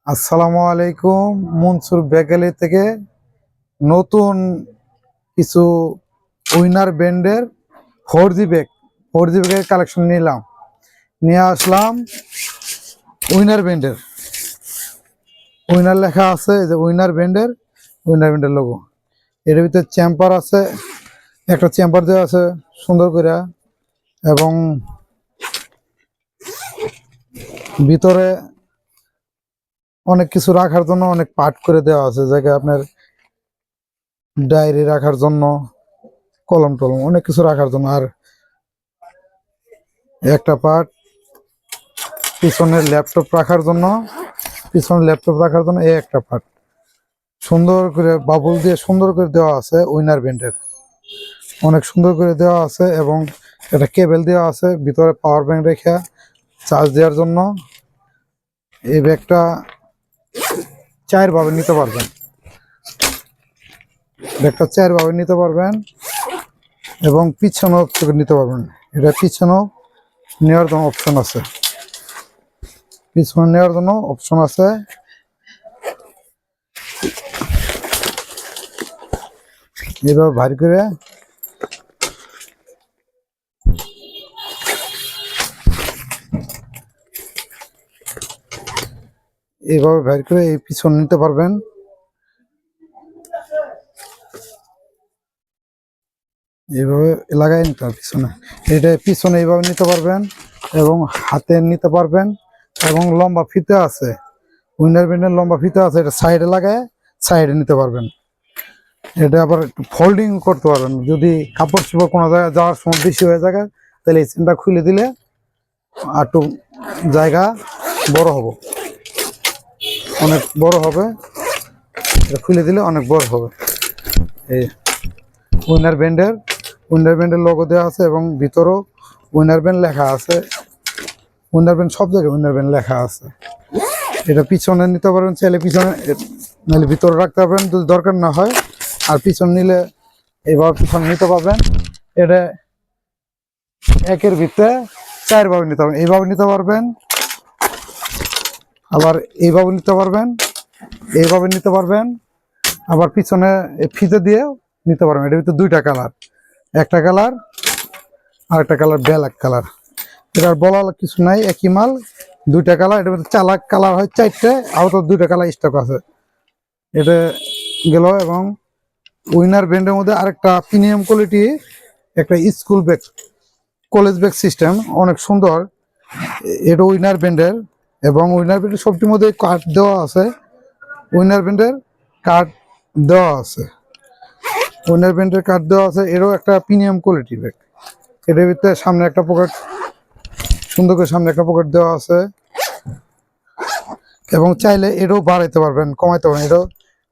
আসসালামু আলাইকুম। মনসুর বেকালি থেকে নতুন কিছু উইনার ব্র্যান্ডের 4G ব্যাগের কালেকশন নিয়ে আসলাম। উইনার লেখা আছে, এই যে উইনার ব্র্যান্ডের লোগো। এর ভিতরে চেম্বার আছে, একটা চেম্বার দেওয়া আছে সুন্দর করে, এবং ভিতরে অনেক কিছু রাখার জন্য অনেক পার্ট করে দেওয়া আছে, জায়গায় আপনার ডায়েরি রাখার জন্য, কলম টলম অনেক কিছু রাখার জন্য। আর একটা পার্ট পিছনের ল্যাপটপ রাখার জন্য, এই একটা পার্ট সুন্দর করে বাবুল দিয়ে সুন্দর করে দেওয়া আছে। উইনার ব্র্যান্ডের অনেক সুন্দর করে দেওয়া আছে, এবং একটা কেবল দেওয়া আছে ভিতরে পাওয়ার ব্যাংক রেখে চার্জ দেওয়ার জন্য। এই ব্যাগটা 4 ভাবে নিতে পারবেন, এবং পিছনেও নিতে পারবেন। এটা পিছনেও নেওয়ার জন্য অপশন আছে, এভাবে ভারী করে এই পিছন নিতে পারবেন। এইভাবে লাগাই নিতে হবে পিছনে, এটা পিছনে এইভাবে নিতে পারবেন, এবং হাতে নিতে পারবেন। এবং লম্বা ফিতে আছে, উইনার ব্র্যান্ডের লম্বা ফিতে আছে, এটা সাইডে লাগায় সাইডে নিতে পারবেন। এটা আবার একটু ফোল্ডিং করতে পারবেন, যদি কাপড় চোপড় কোনো জায়গায় যাওয়ার সময় বেশি হয়ে যায়, তাহলে এই চেনটা খুলে দিলে আর একটু জায়গা অনেক বড় হবে। এটা খুলে দিলে অনেক বড় হবে। এই উইনার ব্র্যান্ডের লোগো দেওয়া আছে, এবং ভিতরেও উইনার ব্র্যান্ড লেখা আছে। সব জায়গায় উইনার ব্র্যান্ড লেখা আছে। এটা পিছনে নিতে পারবেন, চাইলে পিছনে নাহলে ভিতরে রাখতে পারবেন যদি দরকার না হয়। আর পিছন নিলে এইভাবে পিছনে নিতে পারবেন। এটা একের ভিতরে 4 ভাবে নিতে পারবেন, এইভাবে নিতে পারবেন, আবার এইভাবে নিতে পারবেন, আবার পিছনে ফিতে দিয়ে নিতে পারবেন। এটার ভিতরে 2টা কালার, একটা কালার আর একটা কালার ব্ল্যাক কালার। এটার বলার কিছু নাই, একই মাল, 2টা কালার। এটার মধ্যে চালাক কালার হয় 4টে, আহত 2টা কালার স্টক আছে। এটা গেল। এবং উইনার ব্র্যান্ডের মধ্যে আরেকটা প্রিমিয়াম কোয়ালিটি, একটা school bag, college bag system, অনেক সুন্দর। এটা উইনার ব্র্যান্ডের, এবং উইনার ব্র্যান্ডের সবটির মধ্যে কার্ড দেওয়া আছে। এরও একটা প্রিমিয়াম কোয়ালিটি ব্যাগ। এটার ভিতরে সামনে একটা পকেট, সুন্দর করে সামনে একটা পকেট দেওয়া আছে, এবং চাইলে এটাও বাড়াইতে পারবেন, কমাইতে পারবেন। এটাও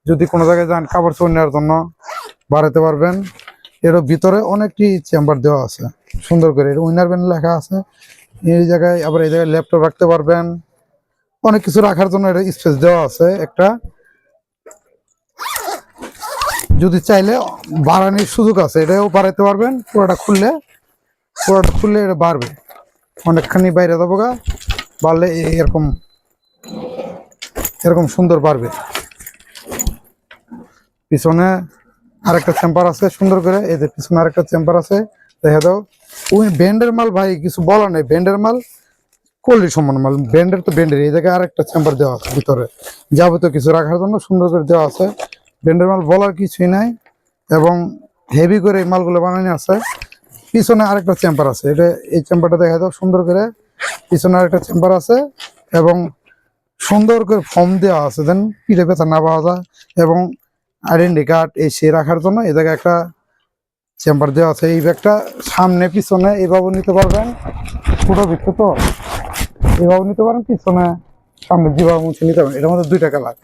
যদি কোনো জায়গায় যান কাপড় চোপড় নেওয়ার জন্য বাড়াইতে পারবেন। এরও ভিতরে অনেকটি চেম্বার দেওয়া আছে সুন্দর করে, এটা উইনার ব্র্যান্ড লেখা আছে। এই জায়গায় আবার এই জায়গায় ল্যাপটপ রাখতে পারবেন, অনেক কিছু রাখার জন্য এটা স্পেস দেওয়া আছে একটা। যদি চাইলে বাড়ানোর সুযোগ আছে, এটাও বাড়াইতে পারবেন। পুরোটা খুললে এটা বাড়বে, অনেকখানি বাইরে যাবো গা, বাড়লে এরকম সুন্দর বাড়বে। পিছনে আরেকটা চেম্বার আছে সুন্দর করে, এই যে পিছনে আরেকটা চেম্বার আছে, দেখা দাও। ওই ব্র্যান্ডের মাল ভাই কিছু বলা নেই, ব্র্যান্ডের মাল কোয়ালিটি সমান মাল, ব্র্যান্ডের এই জায়গায় আরেকটা চেম্বার দেওয়া আছে ভিতরে, যাবতীয় কিছু রাখার জন্য সুন্দর করে দেওয়া আছে। ব্র্যান্ডের মাল বলার কিছুই নাই, এবং হেভি করে এই মালগুলো বানানো আছে। পিছনে আরেকটা চেম্বার আছে, এই চেম্বারটা দেখা দাও সুন্দর করে, পিছনে আরেকটা চেম্বার আছে, এবং সুন্দর করে ফর্ম দেওয়া আছে যেন পিঠে ব্যথা না পাওয়া যায়। এবং আইডেন্টি কার্ড সে রাখার জন্য এই জায়গায় একটা চেম্বার দেওয়া আছে। এই ব্যাগটা সামনে পিছনে এইভাবে নিতে পারবেন, ছোটো ভিত্তি তো এইভাবে নিতে পারেন, পিছনে সামনে যেভাবে মুছে নিতে পারেন। এটার মধ্যে 2টা কালার,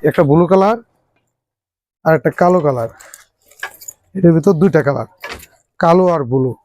একটা ব্লু কালার আর একটা কালো কালার। এটার ভিতর 2টা কালার, কালো আর ব্লু।